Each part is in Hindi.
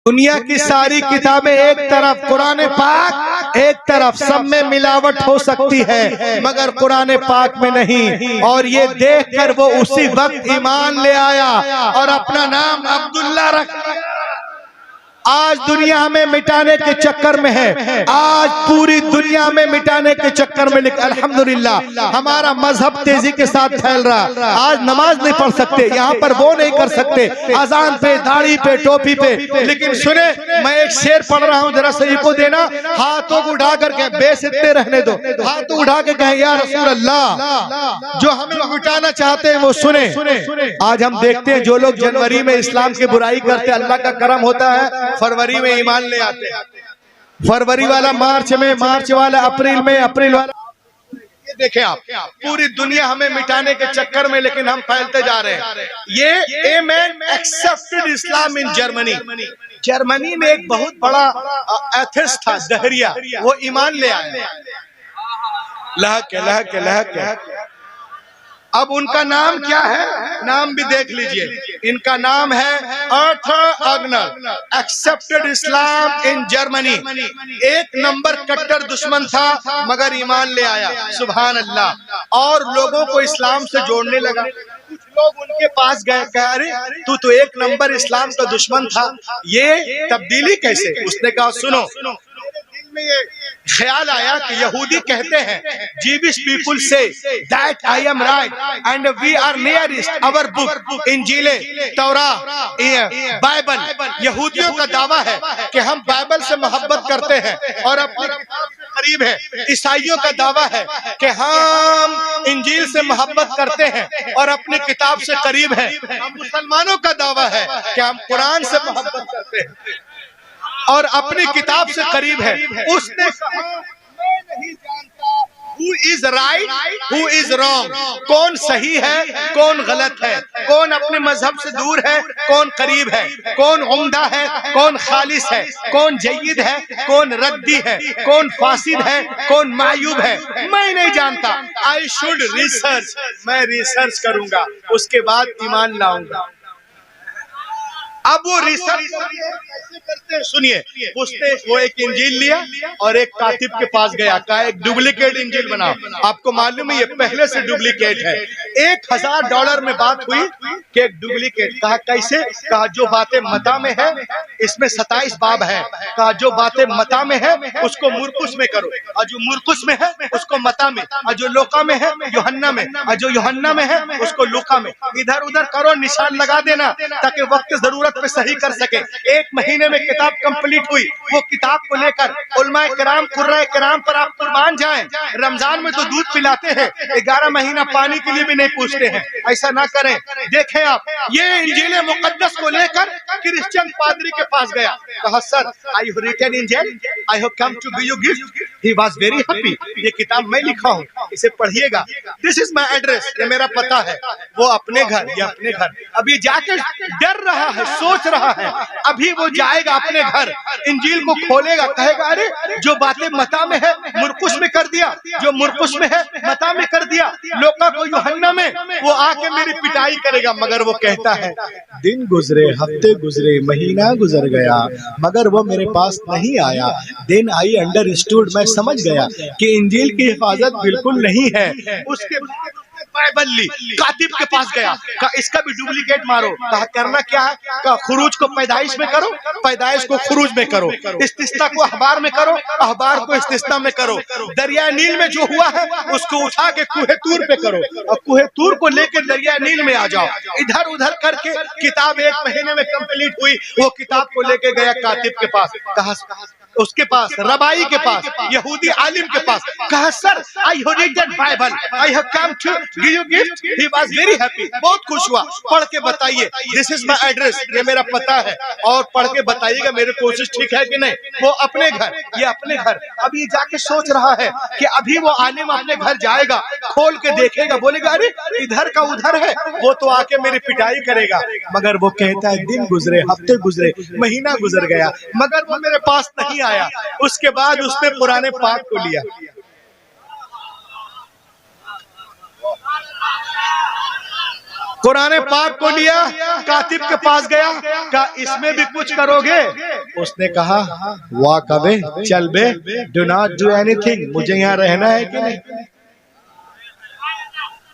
दुनिया की सारी किताबें एक तरफ, कुरान पाक एक तरफ, सब में मिलावट हो सकती है मगर कुरान पाक में नहीं। और ये देखकर वो उसी वक्त ईमान ले आया और अपना नाम अब्दुल्ला रख। आज दुनिया में मिटाने के चक्कर में है, आज पूरी दुनिया में मिटाने के चक्कर में, लेकिन अल्हम्दुलिल्लाह हमारा मजहब तेजी के साथ फैल रहा। आज नमाज नहीं पढ़ सकते, यहाँ पर वो नहीं कर सकते, अजान पे, दाढ़ी पे, टोपी पे। लेकिन सुने, मैं एक शेर पढ़ रहा हूँ, जरा सही को देना। हाथों को उठा करके बेसिद्दे रहने दो, हाथों उठा के कहें या रसूल अल्लाह, जो हमें मिटाना चाहते हैं वो सुने। आज हम देखते हैं जो लोग जनवरी में इस्लाम की बुराई करते हैं, अल्लाह का करम होता है फरवरी में ईमान ले आते हैं। फरवरी वाला मार्च में, मार्च वाला अप्रैल में, अप्रैल वाला। ये देखें आप, पूरी दुनिया हमें मिटाने के चक्कर में, लेकिन हम फैलते जा रहे हैं। ये a man accepted Islam in Germany. Germany में एक बहुत बड़ा एथिस्ट था, दहरिया, वो ईमान ले आया। लहक लहक। अब उनका नाम क्या है, नाम भी देख लीजिए। इनका नाम है Arthur Agner, accepted Islam in Germany. एक नंबर कट्टर दुश्मन था मगर ईमान ले आया, सुभान अल्लाह, और लोगों को इस्लाम से जोड़ने लगा। कुछ लोग उनके पास गए, कहा अरे तू तो एक नंबर इस्लाम का दुश्मन था, ये तब्दीली कैसे? उसने कहा सुनो, में ये ख्याल आया कि यहूदी कहते हैं Jewish people say that I am right and we are nearest our book इंजीले तौरा बाइबल। यहूदियों का दावा है कि हम बाइबल से मोहब्बत करते हैं और अपने किताब से करीब है। ईसाइयों का दावा है कि हम इंजील से मोहब्बत करते हैं और अपनी किताब से करीब है। मुसलमानों का दावा है कि हम कुरान से मोहब्बत करते हैं और अपनी किताब से करीब है। उसने कहा मैं नहीं जानता who is right, who is wrong, कौन सही है, कौन गलत है, कौन अपने मजहब से दूर है, कौन करीब है, कौन उम्दा है, कौन खालिस है, कौन जय्यद है, कौन रद्दी है, कौन फासिद है, कौन मायूब है, मैं नहीं जानता। आई शुड रिसर्च, मैं रिसर्च करूंगा, उसके बाद ईमान लाऊंगा। अब वो रिसर्च कैसे करते हैं सुनिए। उसने वो एक इंजील लिया और एक कातिब के पास गया, कहा एक डुप्लीकेट इंजील बनाओ। आपको मालूम है ये पहले से डुप्लीकेट है। $1000 में बात हुई कि एक डुप्लीकेट। कहा कैसे? कहा जो बातें मता में है इसमें 27 बाब है। कहा जो बातें मता में है उसको मुरकुस में करो, और जो मुरकुस में है उसको मता में, और जो लोका में है यूहन्ना में, और जो यूहन्ना में है उसको लूका में। इधर उधर करो, निशान लगा देना ताकि वक्त जरूरत पे सही कर सके। 1 महीने में किताब कंप्लीट हुई। वो किताब को लेकर उलमाए किराम, कुर्राए किराम पर आप कुर्बान जाएं। रमजान में तो दूध पिलाते हैं, 11 महीना पानी के लिए भी नहीं पूछते हैं। ऐसा ना करें। देखें आप, ये इंजील मुकद्दस को लेकर क्रिश्चियन पादरी के पास गया। कहा सर आई हैव रिटन इंजील, I have come to give you gift. He was very happy. ये किताब मैं लिखा हूँ, इसे पढ़िएगा। दिस इज माय एड्रेस, ये मेरा पता है। वो अपने घर, ये अपने घर। अभी जाकर डर रहा है, सोच रहा है। अभी वो जाएगा अपने घर, इंजील को खोलेगा, कहेगा अरे जो बातें मता में है मुरकुस में कर दिया, जो मुरकुस में है मता में कर दिया, लोका को यूहन्ना में। वो आके मेरी पिटाई करेगा। मगर वो कहता है दिन गुजरे, हफ्ते गुजरे, महीना गुजर गया, मगर वो मेरे पास नहीं आया। देन आई अंडरस्टूड, मैं समझ गया कि इंजील की हिफाजत बिल्कुल नहीं है। उसके बाद बाइबल ली, कातिब के पास गया, कहा इसका भी डुप्लीकेट मारो। कहा करना क्या है? कहा खुरूज को पैदाइश में करो, पैदाइश को खुरूज में करो, इस्तिस्ना को अखबार में करो, अखबार को इस्तिस्ना में करो। दरिया नील में जो हुआ है उसको उठा के कुहे तूर पे करो, और कुहे तूर को लेकर दरिया नील में आ जाओ। इधर उधर करके किताब 1 महीने में कंप्लीट हुई। वो किताब को लेके गया कातिब के पास। कहा उसके पास, रबाई के पास, यहूदी आलिम के पास। कहा sir I have read Bible, I have come to give you gift. He was very happy, बहुत खुश हुआ। पढ़ के बताइए, दिस इज माय एड्रेस, ये मेरा पता है, और पढ़ के बताइएगा मेरी कोशिश ठीक है कि नहीं। वो अपने घर, ये अपने घर। अभी जाके सोच रहा है कि अभी वो आलिम अपने घर जाएगा, खोल के देखेगा, बोलेगा अरे इधर का उधर है, वो तो आके मेरी पिटाई करेगा। मगर वो कहता है दिन गुजरे, हफ्ते गुजरे, महीना गुजर गया, मगर वो मेरे पास नहीं आया। उसके बाद उसने पुराने पाक को लिया। कुरान पाक को लिया, कातिब के पास गया, कहा इसमें भी कुछ करोगे? उसने कहा वॉक अवे, चल बे, डू नॉट डू एनीथिंग, मुझे यहाँ रहना है कि नहीं।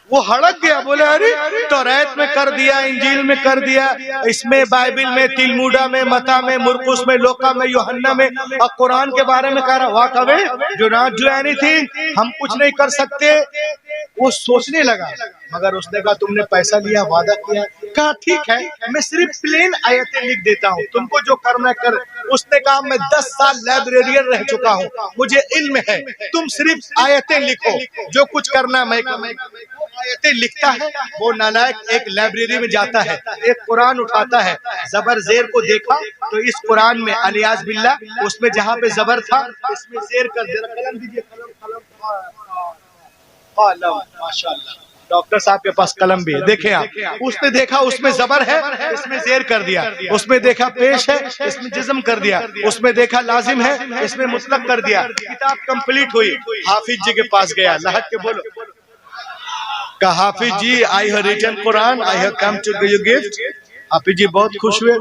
वो हड़क गया, बोले अरे तौरात में कर दिया, इंजील में कर दिया, इसमें बाइबिल में, तिलमुडा में, मता में, मुरकुस में, लोका में, यूहन्ना में, और कुरान के बारे में कह रहा walk away, do not do anything, हम कुछ नहीं कर सकते। वो सोचने लगा, मगर उसने कहा तुमने पैसा लिया, वादा किया, कहा ठीक है मैं सिर्फ प्लेन आयतें लिख देता हूँ, तुमको जो करना कर। उसने कहा मैं 10 साल लाइब्रेरियन रह चुका हूँ, मुझे इल्म है, तुम सिर्फ आयतें लिखो, जो कुछ करना मैं आयतें लिखता है। वो नालायक एक लाइब्रेरी में जाता है, एक कुरान उठाता है, जबर जेर को देखा तो इस कुरान में अलियाज बिल्ला, उसमें जहाँ पे जबर था इसमें जेर कर दे, कलम दीजिए, कलम, माशाअल्लाह डॉक्टर साहब के पास कलम भी है, देखें आप। उसने देखा उसमें जबर है, इसमें जेर कर दिया, उसमें देखा पेश है, इसमें जिज्म कर दिया, उसमें देखा लाजिम है, इसमें मुतलक कर दिया। किताब कंप्लीट हुई, हाफिज जी के पास गया, लहट के बोलो, कहा Hafiz ji I have written कुरान, I have come to give you gift. Hafiz ji बहुत खुश हुए,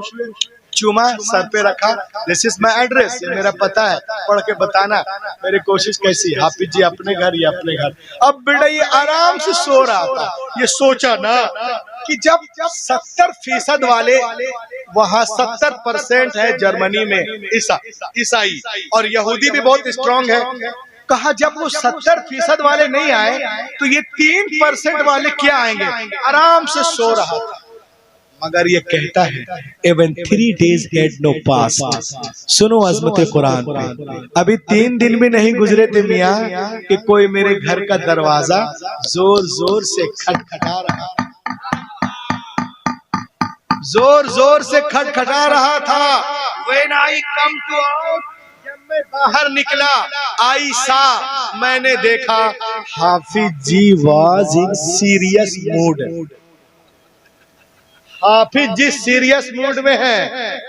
चूमा, सर पे रखा, दिस इज माई एड्रेस, ये मेरा पता है, पढ़ के बताना मेरी कोशिश कैसी। हाफिज जी अपने घर, ये अपने घर। अब बेटा ये आराम से सो रहा था, ये सोचा ना कि जब 70% वाले वहाँ 70% है जर्मनी में ईसाई, और यहूदी भी बहुत स्ट्रांग है। कहा जब वो 70% वाले नहीं आए तो ये 3% वाले क्या आएंगे। आराम से सो रहा था, मगर ये कहता है even 3 days had no passed। सुनो अजमत कुरान पे, अभी 3 दिन भी नहीं गुजरे थे मियाँ कि कोई मेरे घर का दरवाजा जोर जोर से खटखटा रहा, जोर जोर से खटखटा रहा था। When I come to out, जब मैं बाहर निकला, आयशा मैंने देखा Hafiz ji was in serious mood. Hafiz ji serious mood में है,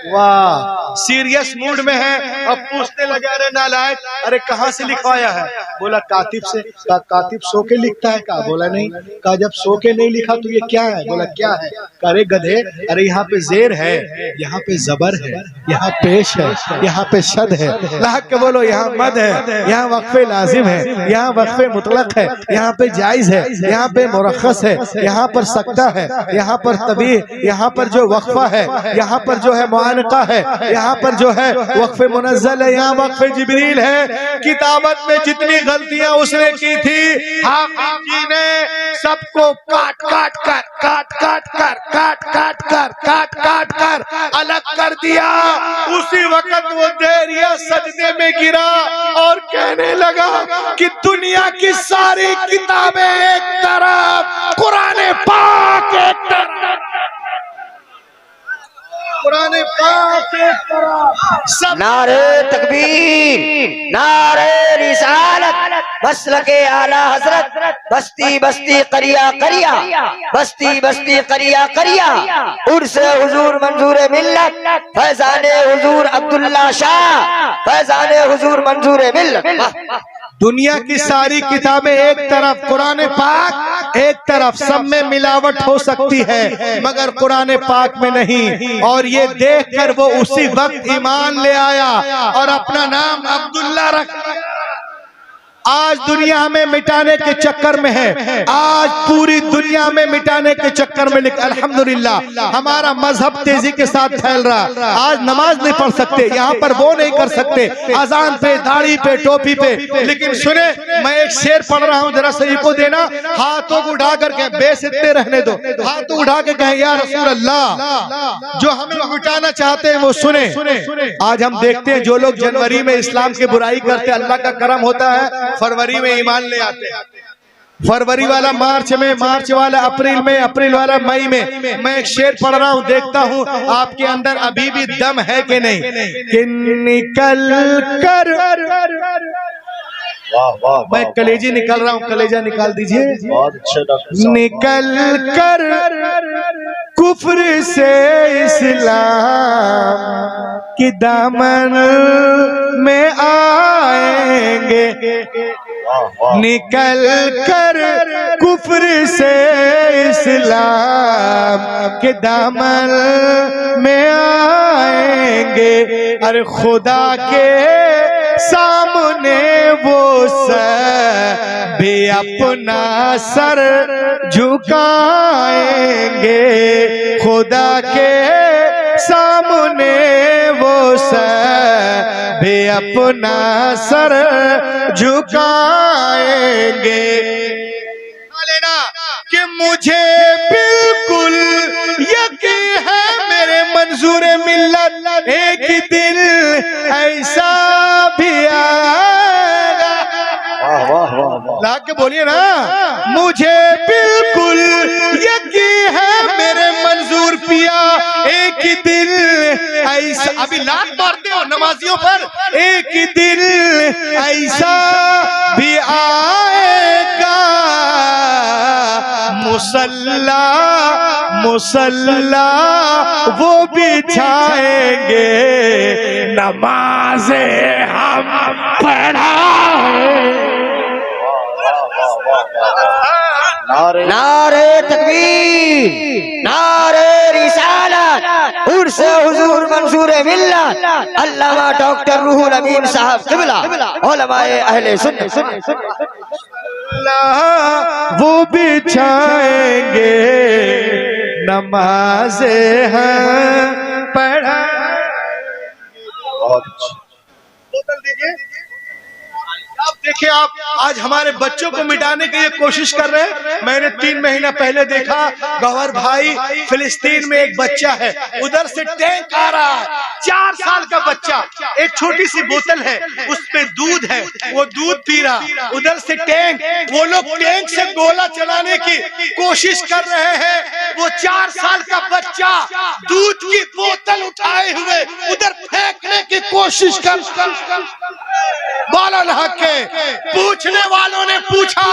वाह सीरियस मूड में है। अब पूछने लगे अरे नालायक, अरे कहाँ से लिखवाया है? बोला कातिब से। कहा कातिब सो के लिखता है? कहा बोला नहीं। कहा जब सो के नहीं लिखा तो ये क्या है? बोला क्या है? अरे गधे, अरे यहाँ पे जेर है, यहाँ पे जबर है, यहाँ पेश है, यहाँ पे शद है, लाहक के बोलो यहाँ मद है, यहाँ वक्फे लाजिम है, यहाँ वक्फे मुतलक है, यहाँ पे जायज है, यहाँ पे मुरख्खस है, यहाँ पर सकता है, यहाँ पर तबीह, यहाँ पर जो वक्फा है, यहाँ पर जो है मुआनका है, यहाँ पर जो है वक्फे मुनज़्ज़ल है, यहाँ वक्फे जिब्रील है। किताबत में जितनी गलतियां उसने की थी, हाफिज जी ने सबको काट काट कर अलग कर दिया। उसी वक्त वो देरिया सजदे में गिरा और कहने लगा कि दुनिया की सारी किताबें एक तरफ, कुरान पाक एक तरफ, कुरान पाक एक तरफ। नारे तकबीर, नारे रिसालत, मसलके आला हजरत, बस्ती बस्ती करिया करिया, बस्ती बस्ती करिया करिया, उर्से हुजूर मंजूर मिल्लत, फैजाने हुजूर अब्दुल्ला शाह, फैजाने हुजूर मंजूर मिल्लत। दुनिया की सारी किताबें एक तरफ, कुरान पाक एक तरफ, सब में मिलावट हो सकती है मगर कुरान पाक में नहीं। और ये देखकर वो उसी वक्त ईमान ले आया और अपना नाम अब्दुल्ला रख। आज दुनिया हमें मिटाने के चक्कर में है, आज पूरी दुनिया में मिटाने के चक्कर में, लेकिन अल्हम्दुलिल्लाह हमारा मजहब तेजी के साथ फैल रहा। आज नमाज नहीं पढ़ सकते, यहाँ पर वो नहीं कर सकते, अजान पे, दाढ़ी पे, टोपी पे। लेकिन सुने, मैं एक शेर पढ़ रहा हूँ, जरा सही को देना। हाथों को उठा करके बेसिद्दे रहने दो, हाथों उठा के कहें या रसूल अल्लाह, जो हमें मिटाना चाहते हैं वो सुने। आज हम देखते हैं जो लोग जनवरी में इस्लाम की बुराई करते, अल्लाह का करम होता है फरवरी में ईमान ले आते हैं। फरवरी वाला मार्च में, मार्च वाला अप्रैल में, अप्रैल वाला मई में। मैं एक शेर पढ़ रहा हूँ, देखता हूँ आपके अंदर अभी भी दम है कि नहीं। कि निकल कर, वाह वाह, मैं कलेजी निकल रहा हूँ, कलेजा निकाल दीजिए। बहुत अच्छे डॉक्टर साहब। निकल कर कुफ्र से इस्लाम की दामन में आएंगे, निकल कर कुफ्र से इस्लाम के दामन में आएंगे। अरे खुदा के सामने वो भी अपना सर झुकाएंगे। खुदा के सामने वो भी अपना सर झुकाएंगे। लेना कि मुझे बिल्कुल यकीन है मेरे मंजूर मिल्लत एक दिन ऐसा भी आएगा। ला के बोलिए ना, मुझे बिल्कुल यकीन है मेरे मंजूर पिया एक दिन ऐसा। अभी लात मारते हो नमाजियों पर। एक दिन ऐसा भी आएगा, मुसल्ला मुसल्ला वो बिछाएंगे, नमाज़े हम पढ़ाएंगे। नारे तकबीर, नारे रिसालत, उर्स हुजूर मंसूर मिल्लत अल्लामा डॉक्टर रूहुल अमीन साहब क़िबला उलमाए अहले सुन्नत। वो बिछाएंगे, नमाज़े हैं पढ़ा। बोतल दीजिए। आप देखिए, आप आज हमारे बच्चों को मिटाने की ये कोशिश कर रहे हैं। मैंने 3 महीना पहले देखा, गौहर भाई फिलिस्तीन में एक बच्चा है, उधर से टैंक आ रहा है, 4 साल का बच्चा, एक छोटी सी बोतल है, उसपे दूध है, वो दूध पी रहा, उधर से टैंक, वो लोग टैंक से गोला चलाने की कोशिश कर रहे हैं। वो 4 साल का बच्चा दूध की बोतल उठाए हुए उधर फेंकने की कोशिश कर। बाला हक के पूछने वालों ने पूछा,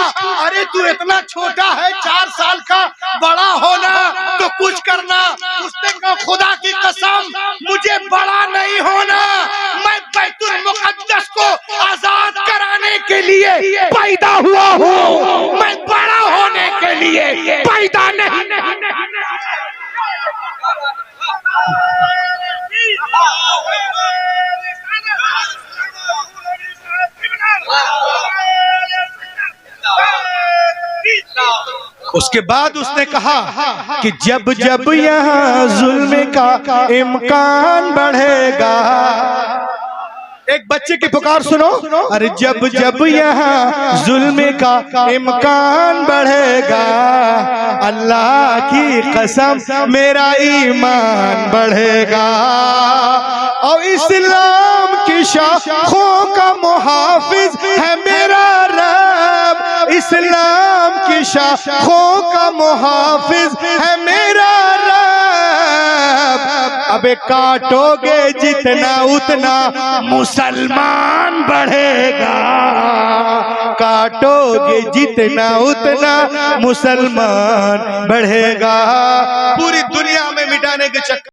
अरे तू इतना छोटा है, 4 साल का, बड़ा होना तो कुछ करना। उसने कहा, खुदा की कसम मुझे बड़ा नहीं होना, मैं बैतुल मुकद्दस को आजाद कराने के लिए पैदा हुआ हूँ, मैं बड़ा होने के लिए पैदा नहीं। उसके बाद उसने कहा कि जब जब यहाँ जुल्म का इम्कान बढ़ेगा, एक बच्चे की पुकार सुनो, अरे जब जब यहाँ जुल्म का इम्कान बढ़ेगा, अल्लाह की कसम मेरा ईमान बढ़ेगा। और इस्लाम की शाखों का मुहाफिज है मेरा रब, इस्लाम की शाखों का मुहाफिज है मेरा रब। अबे काटोगे जितना उतना मुसलमान बढ़ेगा, काटोगे जितना उतना मुसलमान बढ़ेगा। पूरी दुनिया में मिटाने के चक्कर